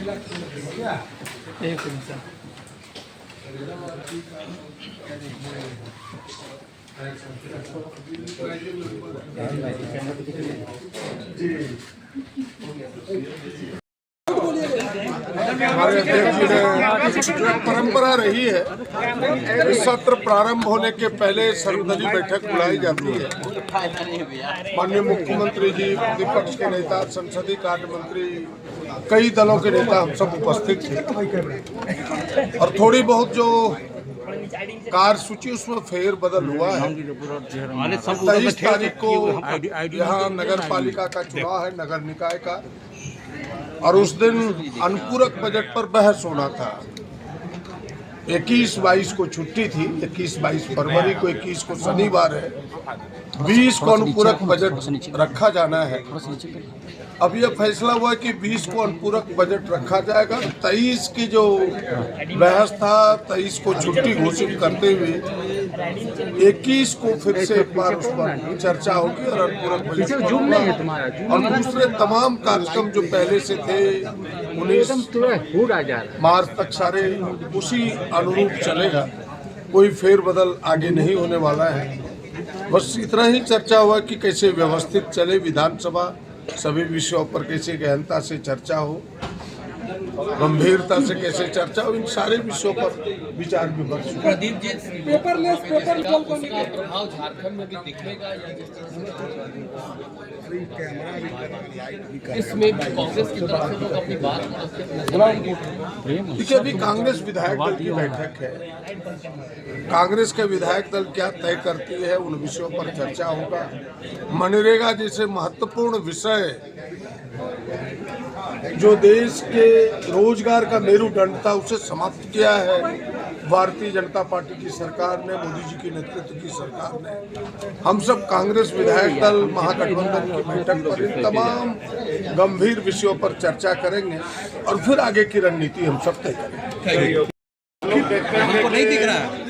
एक मिनट हमारे अध्यक्ष जी ने परंपरा रही है कि सत्र प्रारंभ होने के पहले सर्वदलीय बैठक बुलाई जाती है। माननीय मुख्यमंत्री जी, विपक्ष के नेता, संसदीय कार्य मंत्री, कई दलों के नेता हम सब उपस्थित थे और थोड़ी बहुत जो कार्यसूची उसमें फेर बदल हुआ है। 23 तारीख को यहाँ नगर पालिका का चुनाव है, नगर निकाय का, और उस दिन अनुपूरक बजट पर बहस होना था। 21-22 को छुट्टी थी, 21-22 फरवरी को, 21 को शनिवार है, 20 को अनुपूरक बजट रखा जाना है। अब यह फैसला हुआ कि 20 को अनुपूरक बजट रखा जाएगा। 23 की जो बहस था, 23 को छुट्टी घोषित करते हुए 21 को फिर से एक बार उस पर चर्चा होगी और अनुपूरक बजट पर होगा। और दूसरे तमाम कार्यक्रम जो पहले से थे 19 मार्च तक सारे उसी अनुरूप चलेगा, कोई फेरबदल आगे नहीं होने वाला है। बस इतना ही चर्चा हुआ कि कैसे व्यवस्थित चले विधानसभा, सभी विषयों पर कैसे गहनता से चर्चा हो, गंभीरता से कैसे चर्चा हो, इन सारे विषयों पर विचार विमर्श। प्रदीप जी, पेपरलेस पेपर प्रभाव झारखंड में भी दिखेगा या इसमें भी कांग्रेस की तरफ से लोग अपनी बात देखिए, अभी कांग्रेस विधायक दल की बैठक है। कांग्रेस के विधायक दल क्या तय करती है, उन विषयों पर चर्चा होगा। मनरेगा जैसे महत्वपूर्ण विषय जो देश के रोजगार का मेरुदंड था, उसे समाप्त किया है भारतीय जनता पार्टी की सरकार ने, मोदी जी के नेतृत्व की सरकार ने। हम सब कांग्रेस विधायक दल महागठबंधन की बैठक पर इन तमाम गंभीर विषयों पर चर्चा करेंगे और फिर आगे की रणनीति हम सब तय करेंगे। हमको नहीं दिख रहा है।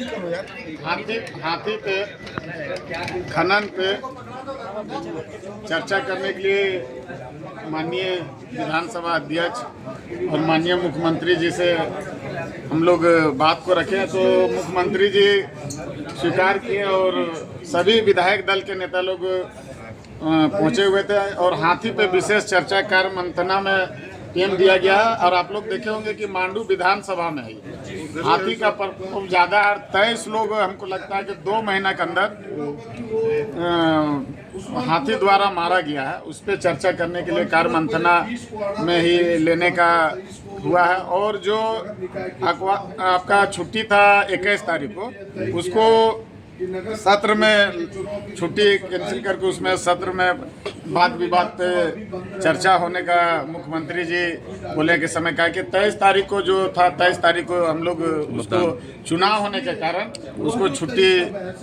हाथी पे खनन पे चर्चा करने के लिए माननीय विधानसभा अध्यक्ष और माननीय मुख्यमंत्री जी से हम लोग बात को रखे, तो मुख्यमंत्री जी स्वीकार किए और सभी विधायक दल के नेता लोग पहुंचे हुए थे और हाथी पे विशेष चर्चा कार्य मंत्रणा में टीम दिया गया। और आप लोग देखे होंगे कि मांडू विधानसभा में है हाथी का प्रकोप ज़्यादा, 23 लोग हमको लगता है कि 2 महीना के अंदर हाथी द्वारा मारा गया है। उस पर चर्चा करने के लिए कार्य मंत्रणा में ही लेने का हुआ है। और जो आपका छुट्टी था 21 तारीख को, उसको सत्र में छुट्टी कैंसिल करके उसमें सत्र में वाद विवाद पे चर्चा होने का मुख्यमंत्री जी बोले के समय कहा कि 23 तारीख को जो था, 23 तारीख को हम लोग उसको चुनाव होने के कारण उसको छुट्टी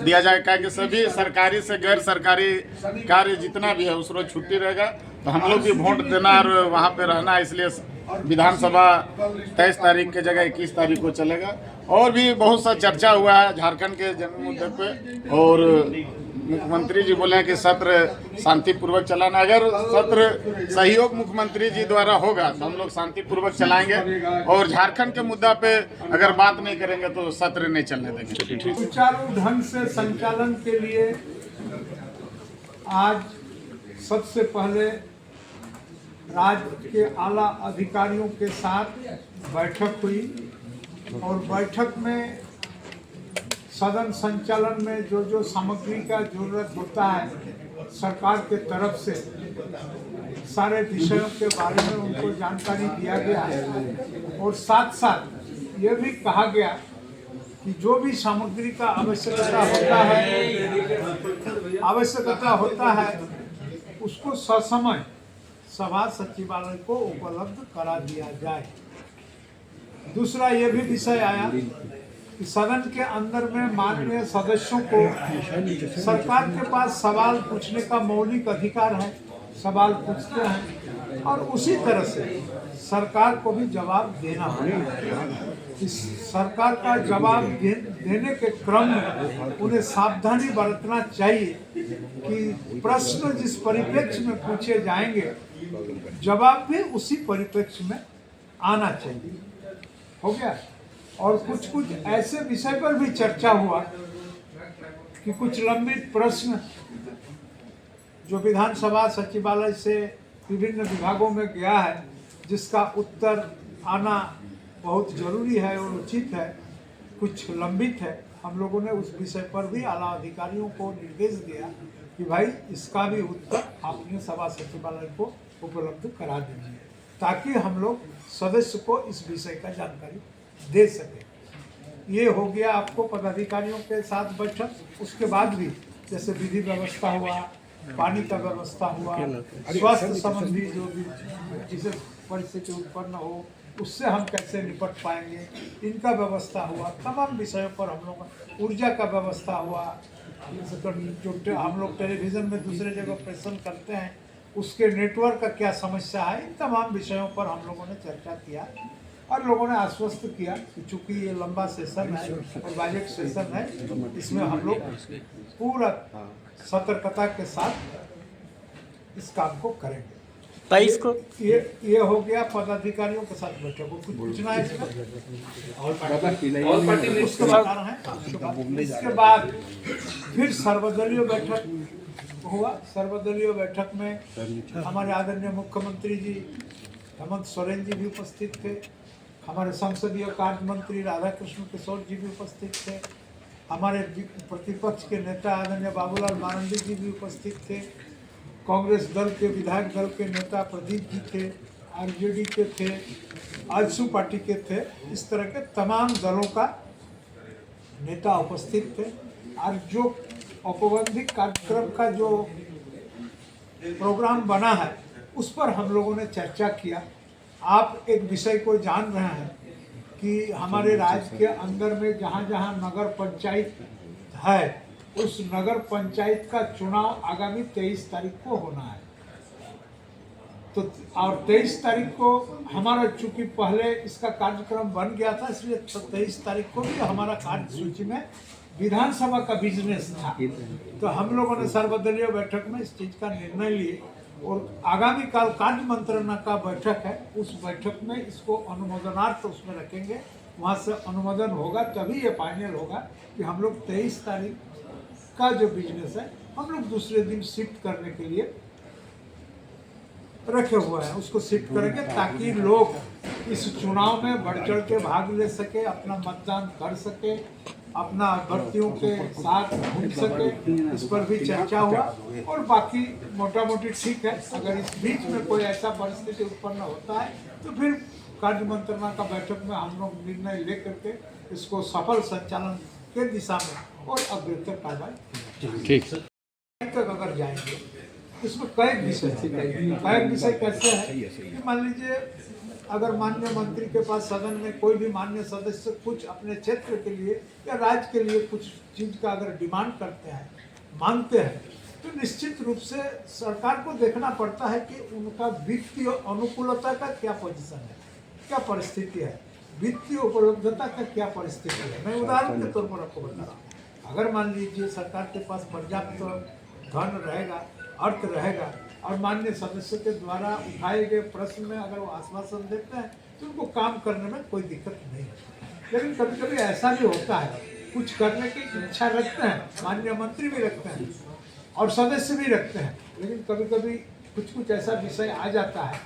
दिया जाए, कहा कि सभी सरकारी से गैर सरकारी कार्य जितना भी है उस रोज छुट्टी रहेगा। तो हम लोग भी वोट देना और वहाँ पे रहना, इसलिए विधानसभा 23 तारीख के जगह 21 तारीख को चलेगा। और भी बहुत सा चर्चा हुआ है झारखंड के जन्म मुद्दे पे, और मुख्यमंत्री जी बोले हैं कि सत्र शांतिपूर्वक चलाना। अगर सत्र सहयोग मुख्यमंत्री जी द्वारा होगा तो हम लोग शांतिपूर्वक चलाएंगे, और झारखंड के मुद्दा पे अगर बात नहीं करेंगे तो सत्र नहीं चलने देंगे। सुचारू ढंग से संचालन के लिए आज सबसे पहले राज्य के आला अधिकारियों के साथ बैठक हुई और बैठक में सदन संचालन में जो जो सामग्री का जरूरत होता है सरकार के तरफ से, सारे विषयों के बारे में उनको जानकारी दिया गया है। और साथ साथ ये भी कहा गया कि जो भी सामग्री का आवश्यकता होता है उसको ससमय सभा सचिवालय को उपलब्ध करा दिया जाए। दूसरा ये भी विषय आया कि सदन के अंदर में माननीय सदस्यों को सरकार के पास सवाल पूछने का मौलिक अधिकार है, सवाल पूछते हैं और उसी तरह से सरकार को भी जवाब देना होगा। इस सरकार का जवाब देने के क्रम में उन्हें सावधानी बरतना चाहिए कि प्रश्न जिस परिप्रेक्ष्य में पूछे जाएंगे जवाब भी उसी परिप्रेक्ष्य में आना चाहिए। हो गया। और कुछ कुछ ऐसे विषय पर भी चर्चा हुआ कि कुछ लंबित प्रश्न जो विधानसभा सचिवालय से विभिन्न विभागों में गया है, जिसका उत्तर आना बहुत जरूरी है और उचित है, कुछ लंबित है। हम लोगों ने उस विषय पर भी आला अधिकारियों को निर्देश दिया कि भाई इसका भी उत्तर आपने सभा सचिवालय को उपलब्ध करा दीजिए, ताकि हम लोग सदस्य को इस विषय का जानकारी दे सके। ये हो गया आपको पदाधिकारियों के साथ बैठक। उसके बाद भी जैसे विधि व्यवस्था हुआ, पानी का व्यवस्था हुआ, स्वास्थ्य संबंधी जो भी जिसे परिस्थिति उत्पन्न हो उससे हम कैसे निपट पाएंगे, इनका व्यवस्था हुआ। तमाम विषयों पर हम लोग, ऊर्जा का व्यवस्था हुआ, जो हम लोग टेलीविज़न में दूसरे जगह प्रेषण करते हैं उसके नेटवर्क का क्या समस्या है, इन तमाम विषयों पर हम लोगों ने चर्चा किया और लोगों ने आश्वस्त किया कि चूंकि ये लंबा सेशन है और बजट सेशन है, इसमें हम लोग पूरा सतर्कता के साथ इस काम को करेंगे। 23 को ये हो गया पदाधिकारियों के साथ बैठक। कुछ पूछना है इसमें? उसके बता रहे हैं। इसके बाद फिर सर्वदलीय बैठक हुआ। सर्वदलीय बैठक में हमारे आदरणीय मुख्यमंत्री जी हेमंत सोरेन जी भी उपस्थित थे, हमारे संसदीय कार्य मंत्री राधाकृष्ण किशोर जी भी उपस्थित थे, हमारे प्रतिपक्ष के नेता आदरणीय बाबूलाल मारंडी जी भी उपस्थित थे, कांग्रेस दल के विधायक दल के नेता प्रदीप जी थे, आरजेडी के थे, आजसू पार्टी के थे। इस तरह के तमाम दलों का नेता उपस्थित थे और जो औपबंधिक कार्यक्रम का जो प्रोग्राम बना है उस पर हम लोगों ने चर्चा किया। आप एक विषय को जान रहे हैं कि हमारे राज्य के अंदर में जहाँ जहाँ नगर पंचायत है उस नगर पंचायत का चुनाव आगामी 23 तारीख को होना है। तो और 23 तारीख को हमारा चूंकि पहले इसका कार्यक्रम बन गया था, इसलिए 23 तारीख को भी हमारा कार्य सूची में विधानसभा का बिजनेस था। तो हम लोगों ने सर्वदलीय बैठक में इस चीज़ का निर्णय लिए और आगामी काल कार्य मंत्रणा का बैठक है, उस बैठक में इसको अनुमोदनार्थ उसमें रखेंगे। वहाँ से अनुमोदन होगा तभी ये फाइनल होगा कि हम लोग 23 तारीख का जो बिजनेस है हम लोग दूसरे दिन शिफ्ट करने के लिए रखे हुए हैं, उसको शिफ्ट करेंगे ताकि लोग इस चुनाव में बढ़ चढ़ के भाग ले सके, अपना मतदान कर सके, अपना अभ्यर्थियों के साथ घूम सके। इस पर भी चर्चा हुआ और बाकी मोटा मोटी ठीक है। अगर इस बीच में कोई ऐसा परिस्थिति उत्पन्न होता है तो फिर कार्य मंत्रणा का बैठक में हम लोग निर्णय ले करके इसको सफल संचालन के दिशा में और अग्रतर कार्रवाई ठीक तक अगर जाएंगे। इसमें कई विषय कैसे है कि मान लीजिए अगर माननीय मंत्री के पास सदन में कोई भी माननीय सदस्य कुछ अपने क्षेत्र के लिए या राज्य के लिए कुछ चीज़ का अगर डिमांड करते हैं, मांगते हैं, तो निश्चित रूप से सरकार को देखना पड़ता है कि उनका वित्तीय अनुकूलता का क्या पोजीशन है, क्या परिस्थिति है, वित्तीय उपलब्धता का क्या परिस्थिति है। मैं उदाहरण के तौर पर आपको बता रहा हूँ। अगर मान लीजिए सरकार के पास पर्याप्त धन रहेगा, अर्थ रहेगा और माननीय सदस्य के द्वारा उठाए गए प्रश्न में अगर वो आश्वासन देते हैं तो उनको काम करने में कोई दिक्कत नहीं है। लेकिन कभी कभी ऐसा भी होता है, कुछ करने की इच्छा रखते हैं, माननीय मंत्री भी रखते हैं और सदस्य भी रखते हैं, लेकिन कभी कभी कुछ ऐसा विषय आ जाता है,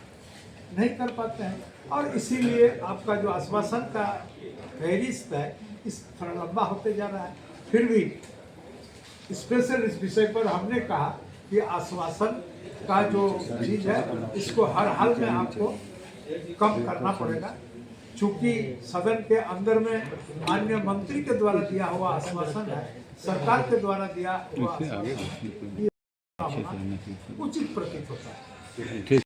नहीं कर पाते हैं और इसीलिए आपका जो आश्वासन का फहरिस्त है इस थोड़ा लंबा होते जा रहा है। फिर भी स्पेशल इस विषय पर हमने कहा कि आश्वासन का जो चीज़ है इसको हर हाल में आपको कम करना पड़ेगा, चूँकि सदन के अंदर में माननीय मंत्री के द्वारा दिया हुआ आश्वासन है, सरकार के द्वारा दिया हुआ आश्वासन उचित प्रतीत होता है।